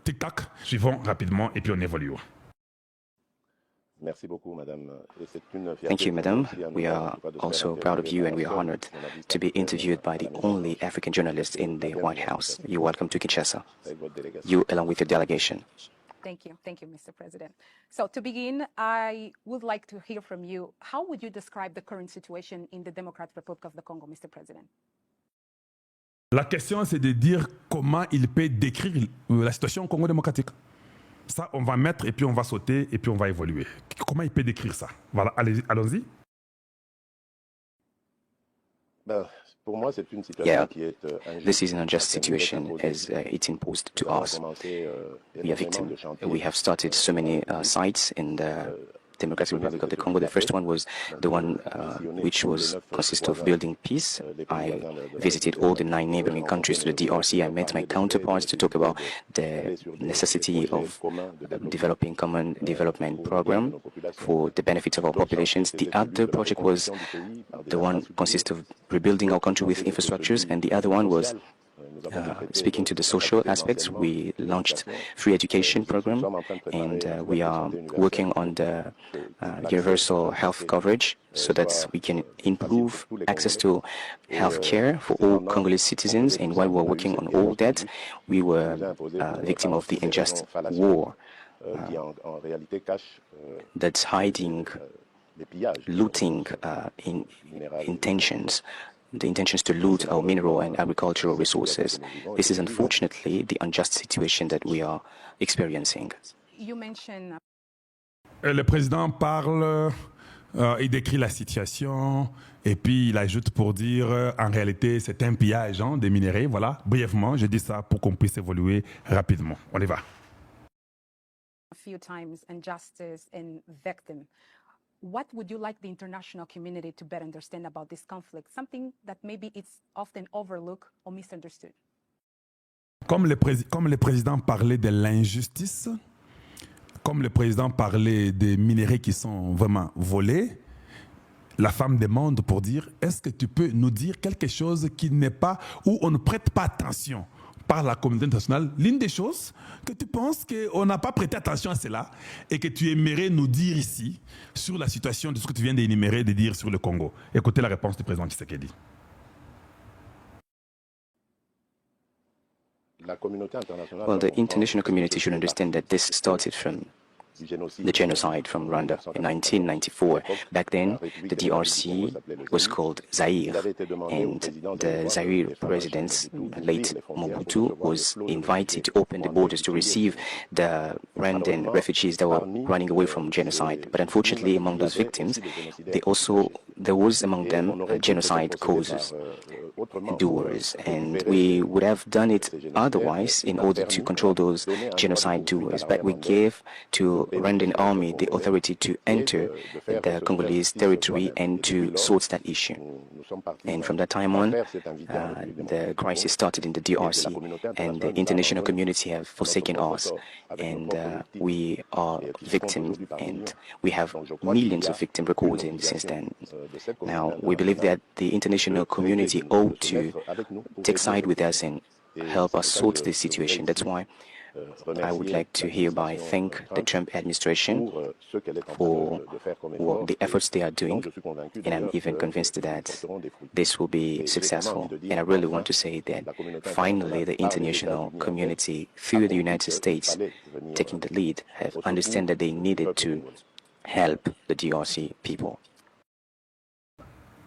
Tic-tac, suivons rapidement et puis on évolue. Thank you, Madam. We are also proud of you and we are honored to be interviewed by the only African journalist in the White House. You're welcome to Kinshasa, you along with your delegation. Thank you, Mr. President. So to begin, I would like to hear from you. How would you describe the current situation in the Democratic Republic of the Congo, Mr. President? La question, c'est de dire comment il peut décrire la situation au Congo démocratique. Ça, on va mettre et puis on va sauter et puis on va évoluer. Comment il peut décrire ça? Voilà, allons-y. Yeah, this is an unjust situation as it's imposed to us. We are victims. We have started so many sites in the Democratic Republic of the Congo. The first one was the one which consists of building peace. I visited all the 9 neighboring countries to the DRC. I met my counterparts to talk about the necessity of developing common development program for the benefit of our populations. The other project was the one consists of rebuilding our country with infrastructures, and the other one was speaking to the social aspects. We launched free education program, and we are working on the universal health coverage so that we can improve access to health care for all Congolese citizens. And while we were working on all that, we were victim of the unjust war that's hiding, looting intentions. The intentions to loot our mineral and agricultural resources. This is unfortunately the unjust situation that we are experiencing. You mentioned... Le président parle, il décrit la situation et puis il ajoute pour dire en réalité c'est un pillage des minéraux. Voilà, brièvement, je dis ça pour qu'on puisse évoluer rapidement. On y va. A few times injustice and victim. What would you like the international community to better understand about this conflict? Something that maybe it's often overlooked or misunderstood. Comme le président parlait de l'injustice, comme le président parlait des minéraux qui sont vraiment volés, la femme demande pour dire, est-ce que tu peux nous dire quelque chose qui n'est pas, où on ne prête pas attention par la communauté internationale, l'une des choses que tu penses qu'on n'a pas prêté attention à cela et que tu aimerais nous dire ici sur la situation de ce que tu viens d'énumérer, de dire sur le Congo. Écoutez la réponse du président Tshisekedi. Well, the international community should understand that this started from the genocide from Rwanda in 1994. Back then, the DRC was called Zaire, and the Zaire president, late Mobutu, was invited to open the borders to receive the Rwandan refugees that were running away from genocide. But unfortunately, among those victims, there was among them genocide causes, doers, and we would have done it otherwise in order to control those genocide doers. But we gave to Rwandan army the authority to enter the Congolese territory and to sort that issue. And from that time on, the crisis started in the DRC, and the international community have forsaken us, and we are victims, and we have millions of victims recorded since then. Now, we believe that the international community ought to take side with us and help us sort this situation. That's why I would like to hereby thank the Trump administration for the efforts they are doing, and I'm even convinced that this will be successful. And I really want to say that finally the international community, through the United States taking the lead, have understood that they needed to help the DRC people.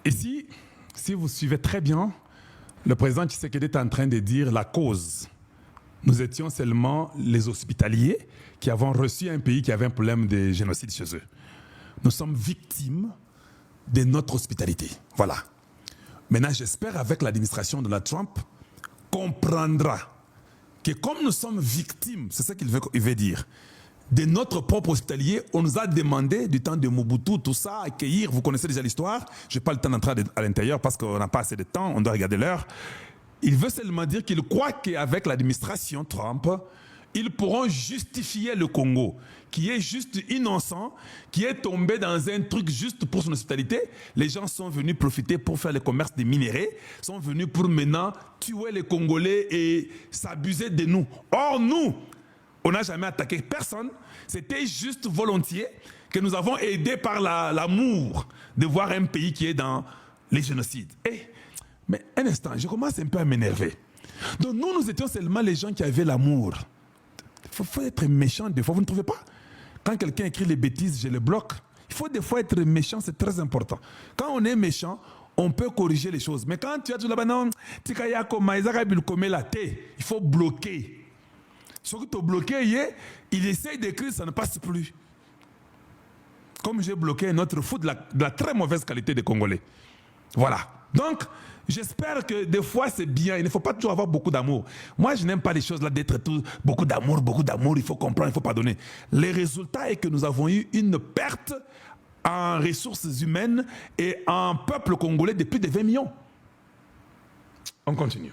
Ici, si vous suivez très bien, le président Tshisekedi est en train de dire la cause. Nous étions seulement les hospitaliers qui avons reçu un pays qui avait un problème de génocide chez eux. Nous sommes victimes de notre hospitalité. Voilà. Maintenant, j'espère avec l'administration de la Trump, comprendra que comme nous sommes victimes, c'est ça qu'il veut dire, de notre propre hospitalier, on nous a demandé du temps de Mobutu, tout ça, accueillir, vous connaissez déjà l'histoire, je n'ai pas le temps d'entrer à l'intérieur parce qu'on n'a pas assez de temps, on doit regarder l'heure. Il veut seulement dire qu'il croit qu'avec l'administration Trump, ils pourront justifier le Congo, qui est juste innocent, qui est tombé dans un truc juste pour son hospitalité. Les gens sont venus profiter pour faire le commerce des minéraux, sont venus pour maintenant tuer les Congolais et s'abuser de nous. Or, nous, On n'a jamais attaqué personne. C'était juste volontiers que nous avons aidé par l'amour de voir un pays qui est dans les génocides. Mais un instant, je commence un peu à m'énerver. Donc nous étions seulement les gens qui avaient l'amour. Il faut être méchant des fois, vous ne trouvez pas? Quand quelqu'un écrit les bêtises, je le bloque. Il faut des fois être méchant, c'est très important. Quand on est méchant, on peut corriger les choses. Mais quand tu as tout là-bas, non, il faut bloquer. Ce que tu as bloqué, il essaye d'écrire, ça ne passe plus. Comme j'ai bloqué un autre foot de la très mauvaise qualité des Congolais. Voilà. Donc, j'espère que des fois c'est bien. Il ne faut pas toujours avoir beaucoup d'amour. Moi, je n'aime pas les choses là d'être tout beaucoup d'amour, il faut comprendre, il faut pardonner. Les résultats est que nous avons eu une perte en ressources humaines et en peuple congolais de plus de 20 millions. On continue.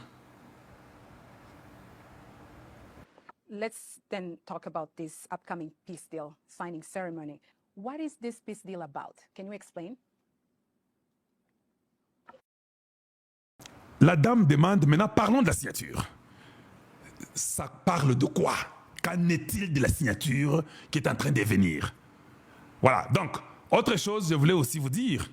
Let's then talk about this upcoming peace deal signing ceremony. What is this peace deal about? Can you explain? La dame demande, maintenant parlons de la signature. Ça parle de quoi? Qu'en est-il de la signature qui est en train de venir? Voilà, donc, autre chose, je voulais aussi vous dire,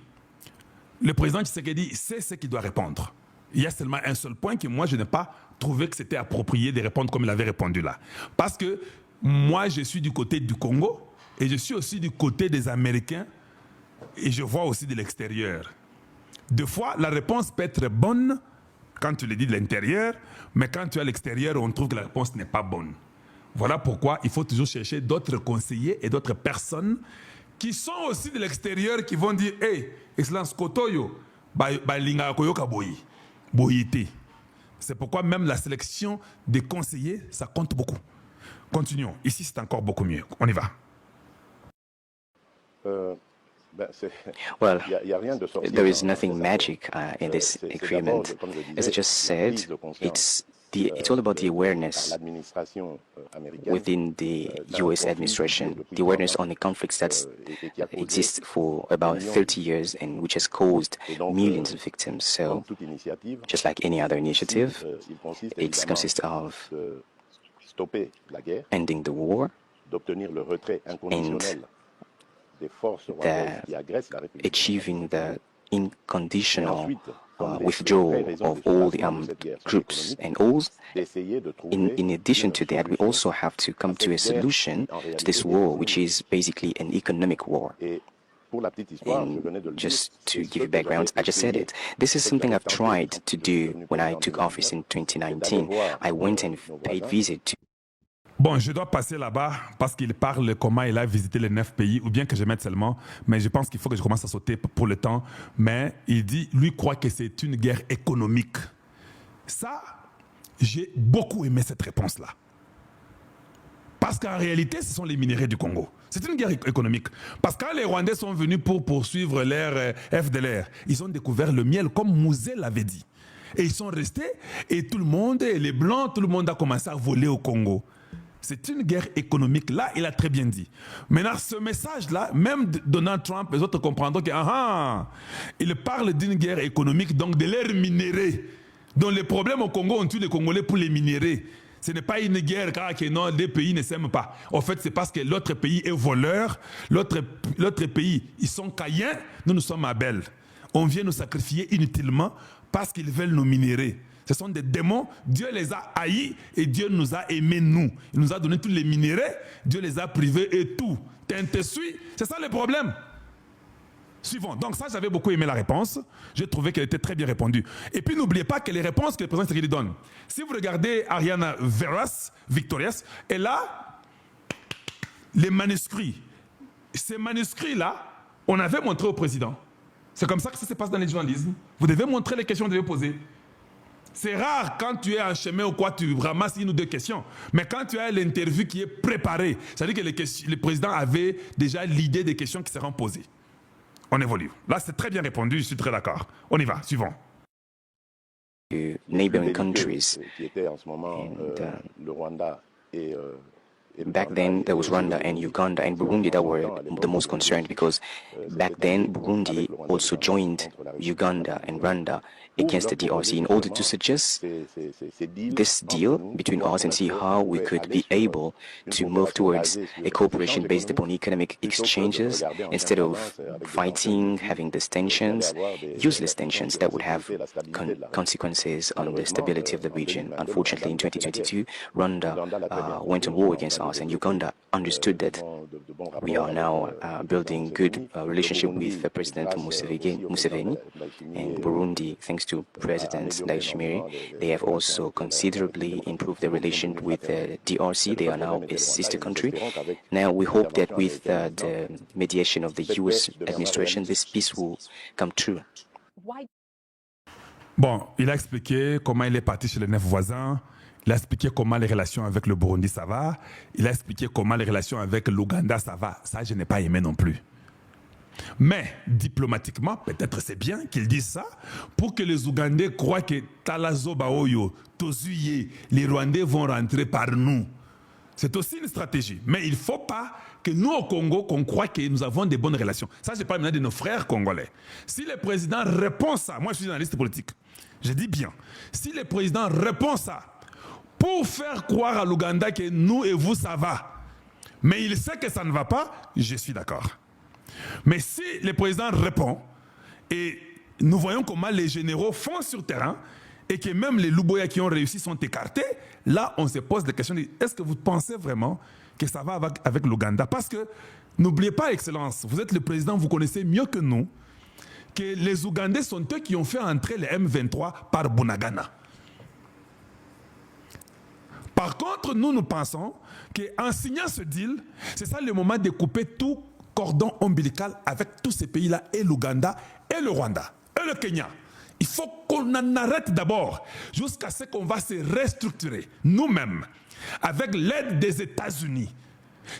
le président Tshisekedi sait ce qu'il doit répondre. Il y a seulement un seul point que moi, je n'ai pas trouvé que c'était approprié de répondre comme il avait répondu là. Parce que moi, je suis du côté du Congo et je suis aussi du côté des Américains et je vois aussi de l'extérieur. Des fois, la réponse peut être bonne quand tu le dis de l'intérieur, mais quand tu es à l'extérieur, on trouve que la réponse n'est pas bonne. Voilà pourquoi il faut toujours chercher d'autres conseillers et d'autres personnes qui sont aussi de l'extérieur qui vont dire « Hey, Excellence Kotoyo, linga koyoka boyité ». C'est pourquoi même la sélection des conseillers, ça compte beaucoup. Continuons. Ici, c'est encore beaucoup mieux. On y va. Well, there is nothing magic in this agreement. As I just said, it's all about the awareness within the U.S. administration, the awareness on the conflicts that exist for about 30 years and which has caused millions of victims. So, just like any other initiative, it consists of ending the war and achieving the unconditional withdrawal of all the armed groups and all. In addition to that, we also have to come to a solution to this war, which is basically an economic war. And just to give you background, I just said it. This is something I've tried to do when I took office in 2019. I went and paid visit to Bon, je dois passer là-bas parce qu'il parle comment il a visité les 9 pays, ou bien que je mette seulement, mais je pense qu'il faut que je commence à sauter pour le temps. Mais il dit, lui croit que c'est une guerre économique. Ça, j'ai beaucoup aimé cette réponse-là. Parce qu'en réalité, ce sont les minéraux du Congo. C'est une guerre économique. Parce que quand les Rwandais sont venus pour poursuivre leur FDLR, ils ont découvert le miel, comme Mouzé l'avait dit. Et ils sont restés, et tout le monde, les Blancs, tout le monde a commencé à voler au Congo. C'est une guerre économique. Là, il a très bien dit. Maintenant, ce message-là, même Donald Trump, les autres comprendront qu'il parle d'une guerre économique, donc de l'air minéré. Donc les problèmes au Congo, on tue les Congolais pour les minérer. Ce n'est pas une guerre car non, les pays ne s'aiment pas. En fait, c'est parce que l'autre pays est voleur, l'autre pays, ils sont caïens, nous sommes Abel. On vient nous sacrifier inutilement parce qu'ils veulent nous minérer. Ce sont des démons, Dieu les a haïs et Dieu nous a aimés nous. Il nous a donné tous les minéraux, Dieu les a privés et tout. C'est ça le problème. Suivons. Donc ça, j'avais beaucoup aimé la réponse. J'ai trouvé qu'elle était très bien répondue. Et puis n'oubliez pas que les réponses que le président Tshisekedi donne. Si vous regardez Ariana Victorias, elle a les manuscrits. Ces manuscrits-là, on avait montré au président. C'est comme ça que ça se passe dans le journalisme. Vous devez montrer les questions que vous devez poser. C'est rare quand tu es en chemin ou quoi, tu ramasses une ou deux questions. Mais quand tu as l'interview qui est préparée, ça veut dire que le président avait déjà l'idée des questions qui seront posées. On évolue. Là, c'est très bien répondu, je suis très d'accord. On y va, suivant. Neighboring countries. Qui était en ce moment le Rwanda et back then there was Rwanda and Uganda and Burundi that were the most concerned, because back then Burundi also joined Uganda and Rwanda against the DRC in order to suggest this deal between us and see how we could be able to move towards a cooperation based upon economic exchanges instead of fighting, having these tensions, useless tensions that would have consequences on the stability of the region. Unfortunately, in 2022, Rwanda went to war against us, and Uganda understood that. We are now building good relationship with President Museveni, and Burundi, thanks to President Ndayishimiye. They have also considerably improved their relation with the DRC. They are now a sister country. Now we hope that with the mediation of the U.S. administration, this peace will come true. Bon, il a expliqué comment il est parti chez les 9 voisins. Il a expliqué comment les relations avec le Burundi, ça va. Il a expliqué comment les relations avec l'Ouganda, ça va. Ça, je n'ai pas aimé non plus. Mais, diplomatiquement, peut-être c'est bien qu'il dise ça pour que les Ougandais croient que Talazo Baoyo, Tozuye, les Rwandais vont rentrer par nous. C'est aussi une stratégie. Mais il ne faut pas que nous, au Congo, qu'on croit que nous avons des bonnes relations. Ça, je parle maintenant de nos frères congolais. Si le président répond ça, moi je suis journaliste politique, je dis bien, si le président répond ça, pour faire croire à l'Ouganda que nous et vous, ça va. Mais il sait que ça ne va pas, je suis d'accord. Mais si le président répond, et nous voyons comment les généraux font sur terrain, et que même les Luboya qui ont réussi sont écartés, là, on se pose des questions. Est-ce que vous pensez vraiment que ça va avec l'Ouganda? Parce que, n'oubliez pas, Excellence, vous êtes le président, vous connaissez mieux que nous, que les Ougandais sont eux qui ont fait entrer les M23 par Bunagana. Par contre, nous pensons qu'en signant ce deal, c'est ça le moment de couper tout cordon ombilical avec tous ces pays-là, et l'Ouganda, et le Rwanda, et le Kenya. Il faut qu'on en arrête d'abord, jusqu'à ce qu'on va se restructurer, nous-mêmes, avec l'aide des États-Unis.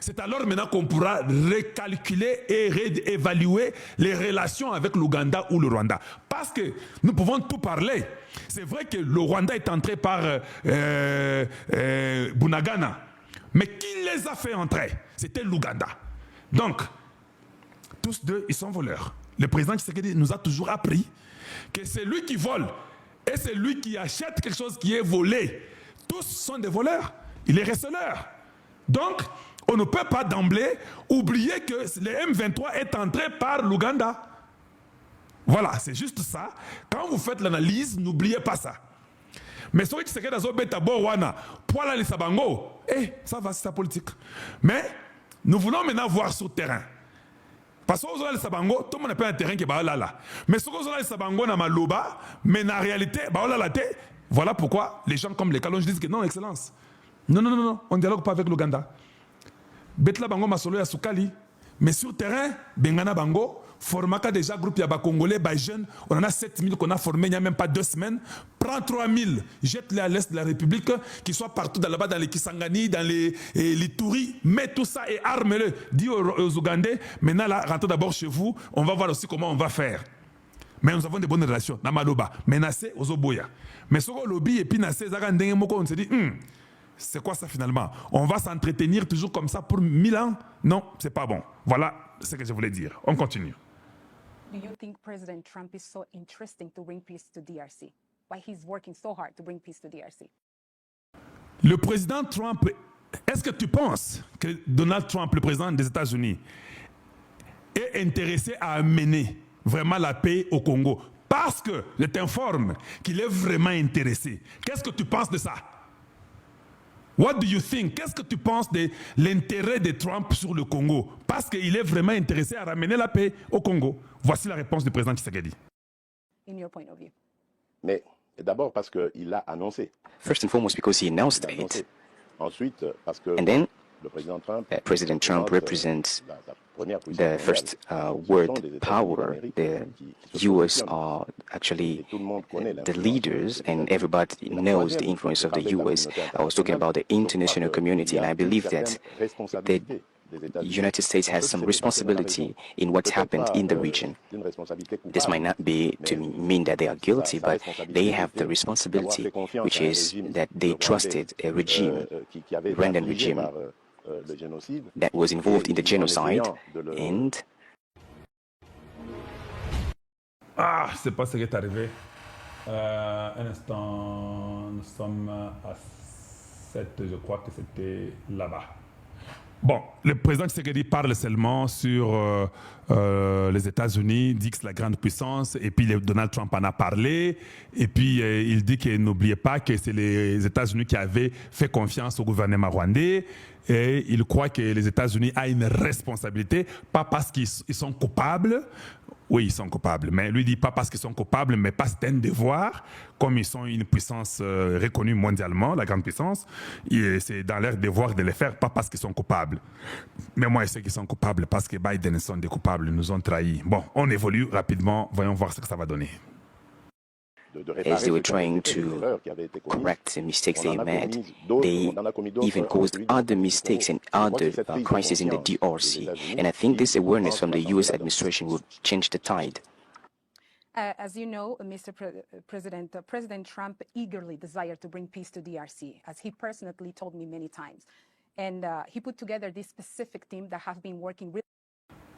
C'est alors maintenant qu'on pourra recalculer et réévaluer les relations avec l'Ouganda ou le Rwanda. Parce que nous pouvons tout parler. C'est vrai que le Rwanda est entré par Bunagana. Mais qui les a fait entrer? C'était l'Ouganda. Donc, tous deux, ils sont voleurs. Le président Tshisekedi nous a toujours appris que c'est lui qui vole et c'est lui qui achète quelque chose qui est volé. Tous sont des voleurs. Il est receleur. Donc, on ne peut pas d'emblée oublier que le M23 est entré par l'Ouganda. Voilà, c'est juste ça. Quand vous faites l'analyse, n'oubliez pas ça. Mais ce qui est ça va, c'est sa politique. Mais nous voulons maintenant voir sur le terrain. Parce que le Sabango, tout le monde n'a pas un terrain qui est là. Mais ce que le Sabango n'a pas, mais en réalité, voilà pourquoi les gens comme les Kalonji disent que non, Excellence. Non, on ne dialogue pas avec l'Ouganda. Betla Bango Masolo ya Soukali, mais sur terrain, Bengana Bango, formaka déjà groupe Yaba Congolais, jeunes, on en a 7000 qu'on a formés il n'y a même pas 2 semaines. Prends 3000, jette-les à l'est de la République, qu'ils soient partout là-bas, dans les Kisangani, dans les Touris, mets tout ça et arme-le. Dis aux Ougandais, maintenant là, rentrez d'abord chez vous, on va voir aussi comment on va faire. Mais nous avons des bonnes relations. Namaloba, mais Nassé, aux Oboya. Mais ce qu'on lobby et puis Nassé, on se dit, c'est quoi ça finalement? On va s'entretenir toujours comme ça pour 1000 ans? Non, c'est pas bon. Voilà ce que je voulais dire. On continue. Do you think President Trump is so interesting to bring peace to DRC? Why he's working so hard to bring peace to DRC? Le président Trump, est-ce que tu penses que Donald Trump, le président des États-Unis, est intéressé à amener vraiment la paix au Congo? Parce que je t'informe qu'il est vraiment intéressé. Qu'est-ce que tu penses de ça? What do you think? Qu'est-ce que tu penses de l'intérêt de Trump sur le Congo? Parce qu'il est vraiment intéressé à ramener la paix au Congo. Voici la réponse du président Tshisekedi. In your point of view. Mais d'abord parce qu'il l'a annoncé. First and foremost, because he announced it. Ensuite, parce que And then, le président Trump, President Trump represents the first world power. The US are actually the leaders, and everybody knows the influence of the US. I was talking about the international community, and I believe that the United States has some responsibility in what's happened in the region. This might not be to mean that they are guilty, but they have the responsibility, which is that they trusted a regime, Rwandan regime, le génocide. that was involved in the Et en genocide, essayant de le- and Ah, je ne sais pas ce qui est arrivé. Un instant, nous sommes à 7, je crois que c'était là-bas. Bon, le président Tshisekedi parle seulement sur les États-Unis, dit que c'est la grande puissance, et puis Donald Trump en a parlé, et puis il dit que n'oubliez pas que c'est les États-Unis qui avaient fait confiance au gouvernement rwandais, et il croit que les États-Unis ont une responsabilité, pas parce qu'ils sont coupables. Oui, ils sont coupables, mais lui dit pas parce qu'ils sont coupables, mais parce que c'est un devoir, comme ils sont une puissance reconnue mondialement, la grande puissance, et c'est dans leur devoir de le faire, pas parce qu'ils sont coupables. Mais moi, je sais qu'ils sont coupables parce que Biden sont des coupables, ils nous ont trahis. Bon, on évolue rapidement, voyons voir ce que ça va donner. de réparer as they were ce qui avait trying été fait, les to erreurs qui avaient été commises. correct the mistakes On they en a made, commis d'autres, they on en a commis d'autres even en caused République other démocratique mistakes du and Congo. Je crois que other cette prise de crises in the conscience DRC. des États-Unis And I think this qui awareness from the pense US la administration will change the tide. As you know, President, President Trump eagerly desired to bring peace to DRC, as he personally told me many times. And he put together this specific team that have been working really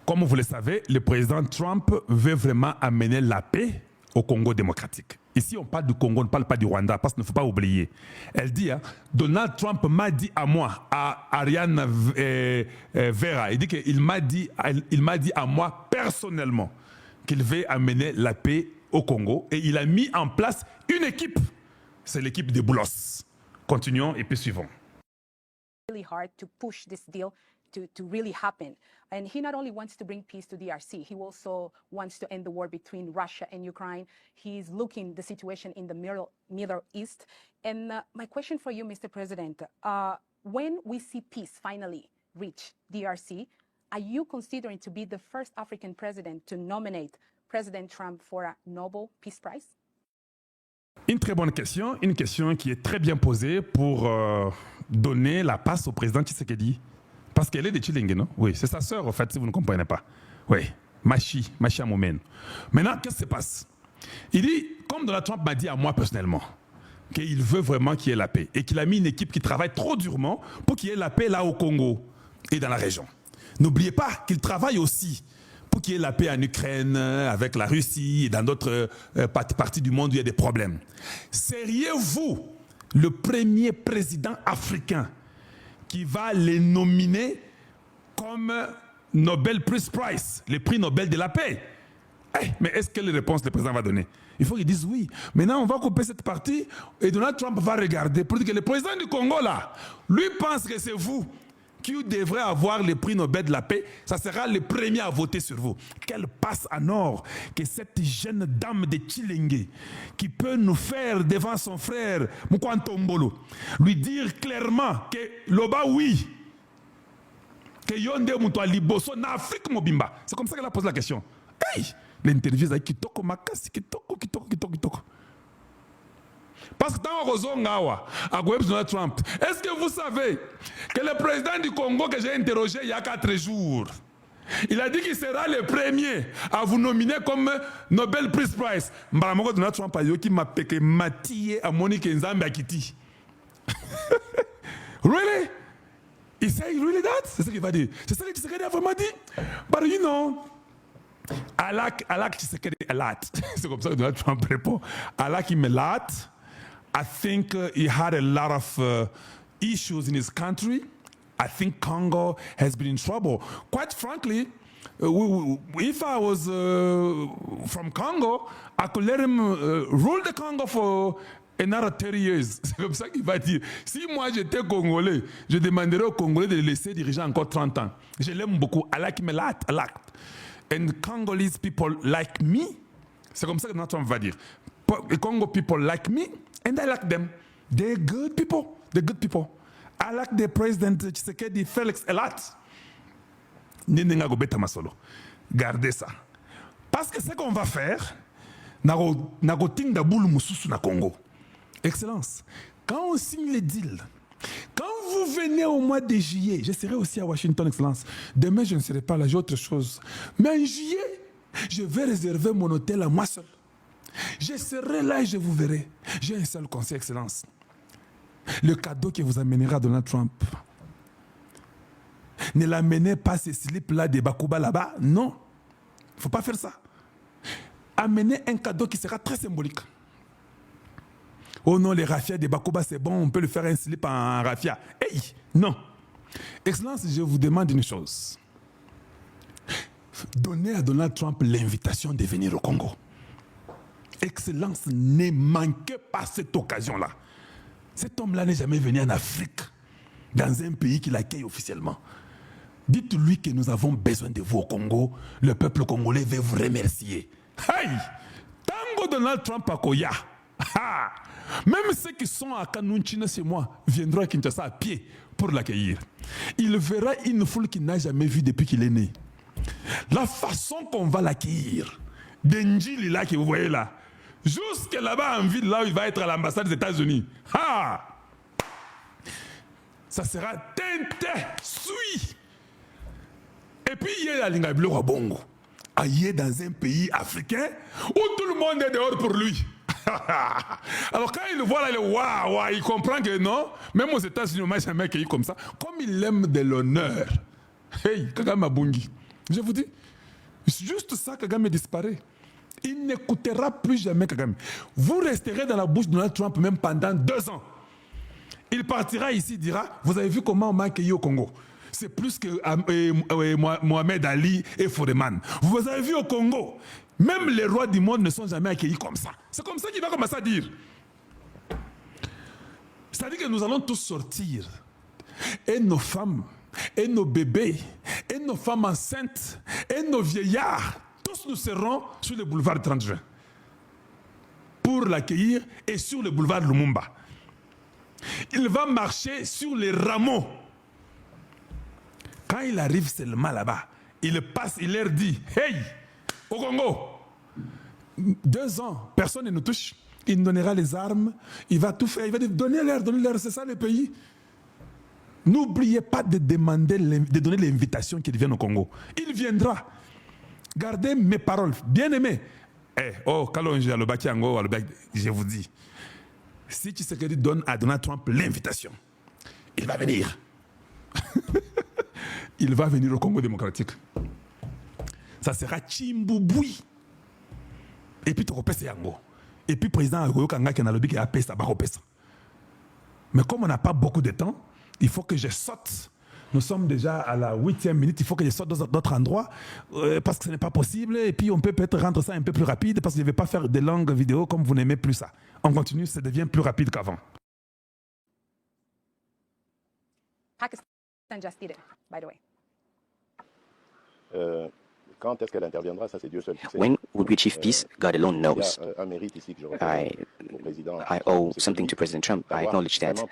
Comme vous le savez, le président Trump veut vraiment amener la paix au Congo démocratique. Ici, on parle du Congo, on ne parle pas du Rwanda, parce qu'il ne faut pas oublier. Elle dit, hein, Donald Trump m'a dit à moi, à Ariane Vera, il dit qu'il m'a dit à moi personnellement qu'il veut amener la paix au Congo, et il a mis en place une équipe. C'est l'équipe de Boulos. Continuons et puis suivons. hard to push this deal to really happen. And he not only wants to bring peace to DRC, he also wants to end the war between Russia and Ukraine. He's looking the situation in the Middle East. And my question for you, Mr. President, when we see peace finally reach DRC, are you considering to be the first African president to nominate President Trump for a Nobel Peace Prize? Une très bonne question, une question qui est très bien posée pour donner la passe au président Tshisekedi. Parce qu'elle est de Chilingue, non? Oui, c'est sa sœur, en fait, si vous ne comprenez pas. Oui, Machi Amoumen. Maintenant, qu'est-ce qui se passe? Il dit, comme Donald Trump m'a dit à moi personnellement, qu'il veut vraiment qu'il y ait la paix et qu'il a mis une équipe qui travaille trop durement pour qu'il y ait la paix là au Congo et dans la région. N'oubliez pas qu'il travaille aussi pour qu'il y ait la paix en Ukraine, avec la Russie et dans d'autres parties du monde où il y a des problèmes. Seriez-vous le premier président africain qui va les nominer comme Nobel Peace Prize, le prix Nobel de la paix? Mais est-ce que les réponses le président va donner? Il faut qu'ils disent oui. Maintenant, on va couper cette partie et Donald Trump va regarder pour dire que le président du Congo, là, lui pense que c'est vous qui devrez avoir le prix Nobel de la paix. Ça sera le premier à voter sur vous. Quelle passe en or que cette jeune dame de Chilingue qui peut nous faire devant son frère Mukwantombolo, lui dire clairement que Loba oui, que Yonde Moutoua Liboso na Afrique Mobimba. C'est comme ça qu'elle a posé la question. Hey! L'interview est kitoko makasi, kitoko. Parce que dans Rozongawa, à Donald Trump, est-ce que vous savez que le président du Congo que j'ai interrogé il y a 4 jours, il a dit qu'il sera le premier à vous nominer comme Nobel Peace Prize. Mbaramoko Donald Trump a dit qu'il m'a pété Mathieu à Monique Nzambe Akiti. Really? He said really that? C'est ça qu'il va dire. C'est ça que Tshisekedi a vraiment dit. But you know, I like Tshisekedi a lot. C'est comme ça que Donald Trump répond. I like him a lot. I think he had a lot of issues in his country. I think Congo has been in trouble. Quite frankly, if I was from Congo, I could let him rule the Congo for another 30 years. C'est comme ça qu'il va dire. Si moi j'étais Congolais, je demanderais aux Congolais de le laisser diriger encore 30 ans. Je l'aime beaucoup. I like him a lot. And Congolese people like me. C'est comme ça que Donald Trump va dire. Congo people like me, and I like them. They're good people. I like the president Tshisekedi Felix a lot. Ninenga go beta masolo. Gardez ça. Parce que ce qu'on va faire, nago tinda boule mususu na Congo. Excellence. Quand on signe les deals, quand vous venez au mois de juillet, je serai aussi à Washington, Excellence. Demain, je ne serai pas là, j'ai autre chose. Mais en juillet, je vais réserver mon hôtel à moi seul. Je serai là et je vous verrai. J'ai un seul conseil, Excellence. Le cadeau qui vous amènera Donald Trump, Ne l'amenez pas ces slips-là des Bakuba là-bas. Non. Il ne faut pas faire ça. Amenez un cadeau qui sera très symbolique. Oh non, les raffias des Bakuba, c'est bon, on peut le faire un slip en raffia. Hey, non. Excellence, je vous demande une chose. Donnez à Donald Trump l'invitation de venir au Congo. Excellence, ne manquez pas cette occasion-là. Cet homme-là n'est jamais venu en Afrique, dans un pays qui l'accueille officiellement. Dites-lui que nous avons besoin de vous au Congo. Le peuple congolais va vous remercier. Aïe! Tango Donald Trump à Koya. Même ceux qui sont à Kanunchina chez moi viendront à Kinshasa à pied pour l'accueillir. Il verra une foule qu'il n'a jamais vue depuis qu'il est né. La façon qu'on va l'accueillir, Denjili là que vous voyez là, jusque là-bas en ville, là où il va être à l'ambassade des États-Unis. Ça sera teinté, sui. Et puis il y a la Lingabilo Wabongo. Il est dans un pays africain où tout le monde est dehors pour lui. Alors quand il le voit là, il comprend que non, même aux États-Unis, on ne m'a jamais accueilli comme ça. Comme il aime de l'honneur. Hey, Kagame Abungi. Je vous dis, juste ça, Kagame disparaît. Il n'écoutera plus jamais Kagame. Vous resterez dans la bouche de Donald Trump même pendant 2 ans. Il partira ici, dira, vous avez vu comment on m'a accueilli au Congo. C'est plus que Mohamed Ali et Foreman. Vous avez vu au Congo, même les rois du monde ne sont jamais accueillis comme ça. C'est comme ça qu'il va commencer à dire. C'est-à-dire que nous allons tous sortir. Et nos femmes, et nos bébés, et nos femmes enceintes, et nos vieillards, tous nous serons sur le boulevard 30 juin pour l'accueillir et sur le boulevard Lumumba. Il va marcher sur les rameaux. Quand il arrive seulement là-bas, il passe, il leur dit, hey, au Congo, 2 ans, personne ne nous touche. Il nous donnera les armes, il va tout faire, il va dire, donnez-leur, c'est ça le pays. N'oubliez pas de demander, de donner l'invitation qu'il vienne au Congo. Il viendra. Gardez mes paroles, bien aimé. Kalonji, je vous dis, si Tshisekedi donne à Donald Trump l'invitation, il va venir. Il va venir au Congo démocratique. Ça sera Chimbouboui. Et puis Tokopesa Yango. Et puis président Agoyo Kanga qui a lobby qui a payé ça. Mais comme on n'a pas beaucoup de temps, il faut que je saute. Nous sommes déjà à la 8e minute. Il faut que je saute dans d'autres endroits parce que ce n'est pas possible. Et puis on peut peut-être rendre ça un peu plus rapide parce que je ne vais pas faire de longues vidéos comme vous n'aimez plus ça. On continue, ça devient plus rapide qu'avant. Pakistan just did it, by the way. Quand est-ce qu'elle interviendra, ça c'est Dieu seul qui sait. When would we achieve peace? God alone knows. I owe something to President Trump. I acknowledge that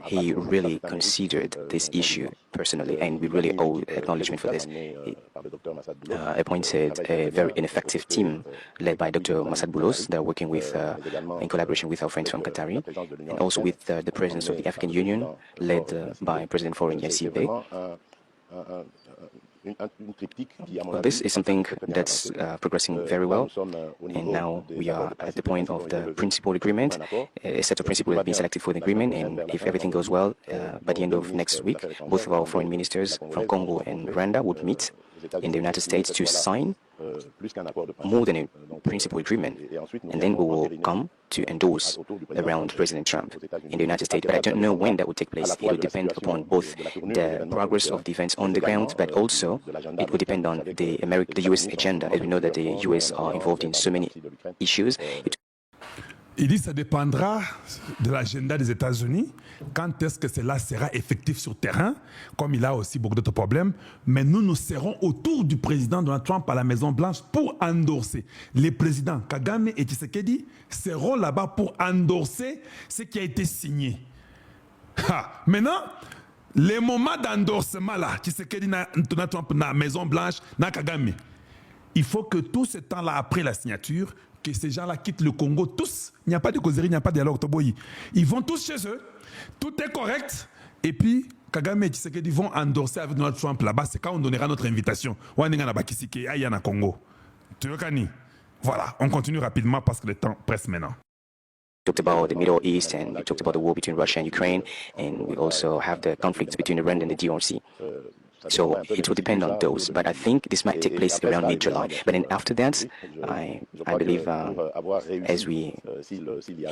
he really considered this issue personally, and we really owe acknowledgement for this. He appointed a very ineffective team led by Dr. Massad Boulos. They're working with, in collaboration with our friends from Qatari, and also with the President of the African Union, led by President Faure Gnassingbé. Well, this is something that's progressing very well, and now we are at the point of the principal agreement. A set of principles have been selected for the agreement, and if everything goes well, by the end of next week, both of our foreign ministers from Congo and Rwanda would meet in the United States to sign more than a principal agreement, and then we will come to endorse around President Trump in the United States. But I don't know when that will take place. It will depend upon both the progress of the events on the ground, but also it will depend on the U.S. agenda. As we know that the U.S. are involved in so many issues. Il dit que ça dépendra de l'agenda des États-Unis, quand est-ce que cela sera effectif sur terrain, comme il a aussi beaucoup d'autres problèmes. Mais nous serons autour du président Donald Trump à la Maison-Blanche pour endorser. Les présidents Kagame et Tshisekedi seront là-bas pour endorser ce qui a été signé. Maintenant, les moments d'endorsement là, Tshisekedi, Donald Trump, na Maison-Blanche, na Kagame, il faut que tout ce temps-là après la signature, que ces gens-là quittent le Congo, tous, il n'y a pas de causerie, il n'y a pas de dialogue, ils vont tous chez eux, tout est correct, et puis Kagame et Tshisekedi vont endorser avec Donald Trump là-bas, c'est quand on donnera notre invitation. Voilà, on continue rapidement parce que le temps presse maintenant. We talked about the Middle East, and we talked about the war between Russia and Ukraine, and we also have the conflicts between Rwanda and the DRC. So it will depend on those. But I think this might take place around mid-July. But then after that, I believe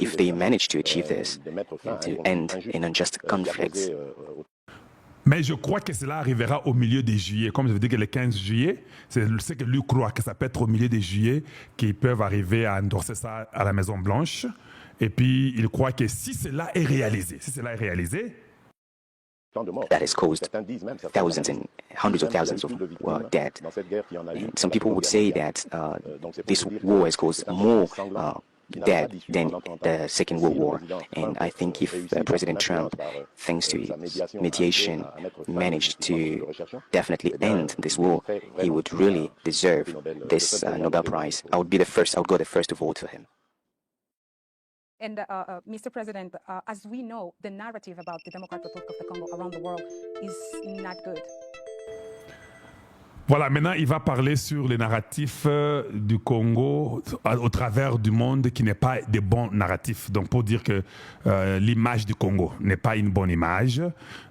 if they manage to achieve this, to end in unjust conflicts. Mais je crois que cela arrivera au milieu de juillet. Comme je vous dis que le 15 juillet, c'est ce que lui croit que ça peut être au milieu de juillet qu'ils peuvent arriver à endorser ça à la Maison-Blanche. Et puis, il croit que si cela est réalisé, that has caused thousands and hundreds of thousands of dead. And some people would say that this war has caused more dead than the Second World War. And I think if President Trump, thanks to his mediation, managed to definitely end this war, he would really deserve this Nobel Prize. I would go the first to vote for him. And Mr. President, as we know, the narrative about the Democratic Republic of the Congo around the world is not good. Voilà, maintenant il va parler sur les narratifs du Congo au travers du monde qui n'est pas des bons narratifs. Donc pour dire que l'image du Congo n'est pas une bonne image.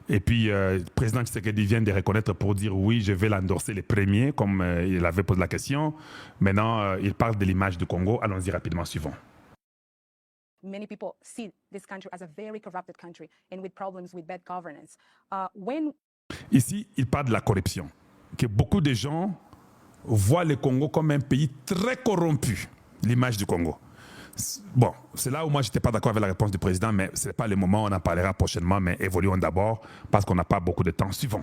Et puis le président Tshisekedi vient de reconnaître pour dire oui, je vais l'endorser les premiers, comme il avait posé la question. Maintenant, il parle de l'image du Congo. Allons-y rapidement, suivant. Many people see this country as a very corrupted country and with problems with bad governance. Ici, il parle de la corruption. Que beaucoup de gens voient le Congo comme un pays très corrompu, l'image du Congo. Bon, c'est là où moi je n'étais pas d'accord avec la réponse du président, mais ce n'est pas le moment, on en parlera prochainement, mais évoluons d'abord parce qu'on n'a pas beaucoup de temps. Suivant.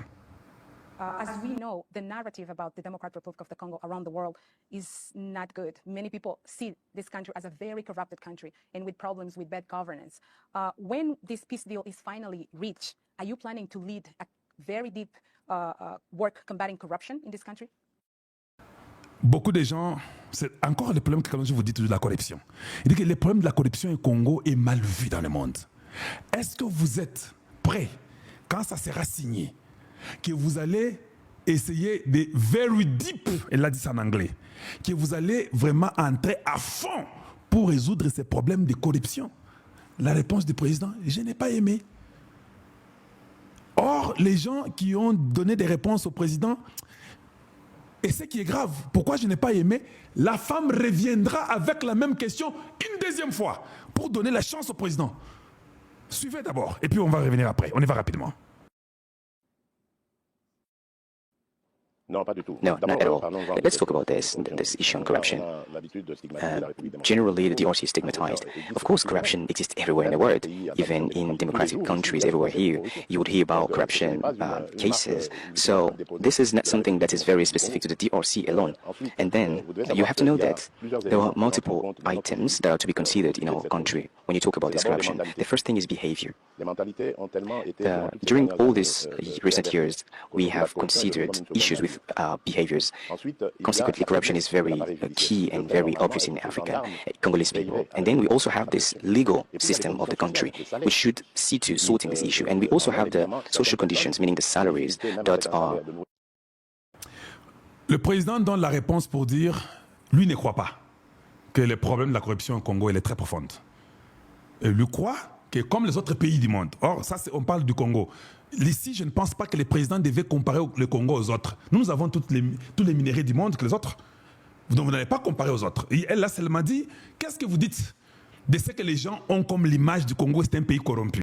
As we know, the narrative about the Democratic Republic of the Congo around the world is not good. Many people see this country as a very corrupted country and with problems with bad governance. When this peace deal is finally reached, are you planning to lead a very deep work combating corruption in this country? Beaucoup de gens, c'est encore le problème que quand je vous dis toujours de la corruption. Il dit que le problème de la corruption au Congo est mal vu dans le monde. Est-ce que vous êtes prêts, quand ça sera signé, que vous allez essayer de very deep, elle a dit ça en anglais, que vous allez vraiment entrer à fond pour résoudre ces problèmes de corruption? La réponse du président, je n'ai pas aimé. Or, les gens qui ont donné des réponses au président, et ce qui est grave, pourquoi je n'ai pas aimé, la femme reviendra avec la même question une deuxième fois pour donner la chance au président. Suivez d'abord, et puis on va revenir après. On y va rapidement. Non, pas du tout. No, not at all. Let's talk about this issue on corruption. Generally, the DRC is stigmatized. Of course, corruption exists everywhere in the world. Even in democratic countries everywhere here, you would hear about corruption cases. So this is not something that is very specific to the DRC alone. And then you have to know that there are multiple items that are to be considered in our country when you talk about this corruption. The first thing is behavior. During all these recent years, we have considered issues with behaviors. Consequently, corruption is very key and very obvious in Africa, Congolese people. And then we also have this legal system of the country, which should see to sorting this issue. And we also have the social conditions, meaning the salaries that are... Le président donne la réponse pour dire, lui ne croit pas que le problème de la corruption au Congo, elle est très profonde. Et lui croit que comme les autres pays du monde, or ça on parle du Congo, ici je ne pense pas que le président devait comparer le Congo aux autres. Nous avons tous les minéraux du monde que les autres. Donc vous n'allez pas comparer aux autres. Et elle là seulement dit, qu'est-ce que vous dites de ce que les gens ont comme l'image du Congo, c'est un pays corrompu?